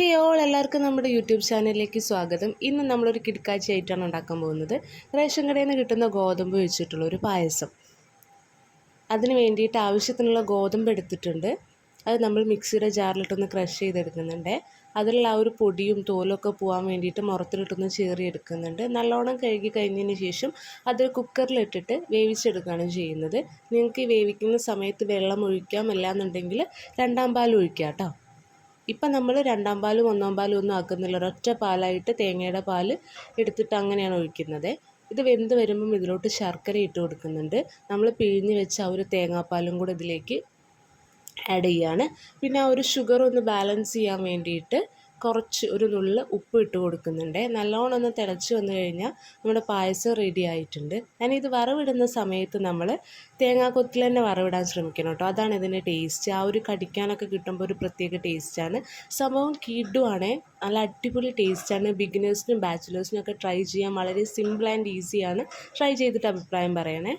ഹേ all എല്ലാവർക്കും നമ്മുടെ YouTube ചാനലിലേക്ക് സ്വാഗതം. ഇന്ന് നമ്മളൊരു കിടക്കാഴ്ചയായിട്ടാണ് ഉണ്ടാക്കാൻ പോകുന്നത്. റേഷൻ കടയിൽ നിന്ന് കിട്ടുന്ന ഗോതമ്പ് വെച്ചിട്ടുള്ള ഒരു പായസം. അതിന് വേണ്ടിയിട്ട് ആവശ്യത്തിനുള്ള ഗോതമ്പ് എടുത്തിട്ടുണ്ട്. അത് നമ്മൾ മിക്സിയുടെ ജാറിലിട്ടൊന്ന് ക്രഷ് ചെയ്തെടുക്കുന്നുണ്ട്. അതിലുള്ള ആ ഒരു പൊടിയും തോലൊക്കെ പോകാൻ വേണ്ടിയിട്ട് മുറത്തിലിട്ടൊന്ന് ചേറിയെടുക്കുന്നുണ്ട്. നല്ലോണം കഴുകി കഴിഞ്ഞതിന് ശേഷം അത് കുക്കറിലിട്ടിട്ട് വേവിച്ചെടുക്കുകയാണ് ചെയ്യുന്നത്. നിങ്ങൾക്ക് ഈ വേവിക്കുന്ന സമയത്ത് വെള്ളം ഒഴിക്കാം, അല്ലാന്നുണ്ടെങ്കിൽ രണ്ടാം പാൽ ഒഴിക്കാം കേട്ടോ. ഇപ്പം നമ്മൾ രണ്ടാം പാലും ഒന്നാം പാലും ഒന്നും ആക്കുന്നില്ല, ഒരൊറ്റ പാലായിട്ട് തേങ്ങയുടെ പാൽ എടുത്തിട്ട് അങ്ങനെയാണ് ഒഴിക്കുന്നത്. ഇത് വെന്ത് വരുമ്പം ഇതിലോട്ട് ശർക്കര ഇട്ട് കൊടുക്കുന്നുണ്ട്. നമ്മൾ പിഴിഞ്ഞ് വെച്ച ആ ഒരു തേങ്ങാപ്പാലും കൂടെ ഇതിലേക്ക് ആഡ് ചെയ്യുകയാണ്. പിന്നെ ആ ഒരു ഷുഗർ ഒന്ന് ബാലൻസ് ചെയ്യാൻ വേണ്ടിയിട്ട് കുറച്ച് ഒരു നുള്ള് ഉപ്പ് ഇട്ട് കൊടുക്കുന്നുണ്ട്. നല്ലോണം ഒന്ന് തിളച്ച് വന്നു കഴിഞ്ഞാൽ നമ്മുടെ പായസം റെഡി ആയിട്ടുണ്ട്. ഞാനിത് വറവിടുന്ന സമയത്ത് നമ്മൾ തേങ്ങാക്കൊത്തിൽ തന്നെ വറവിടാൻ ശ്രമിക്കണം കേട്ടോ. അതാണ് ഇതിൻ്റെ ടേസ്റ്റ്. ആ ഒരു കടിക്കാനൊക്കെ കിട്ടുമ്പോൾ ഒരു പ്രത്യേക ടേസ്റ്റാണ്. സംഭവം കിഡുവാണ്, നല്ല അടിപൊളി ടേസ്റ്റാണ്. ബിഗിനേഴ്സിനും ബാച്ചിലേഴ്സിനും ഒക്കെ ട്രൈ ചെയ്യാൻ വളരെ സിമ്പിൾ ആൻഡ് ഈസിയാണ്. ട്രൈ ചെയ്തിട്ട് അഭിപ്രായം പറയണേ.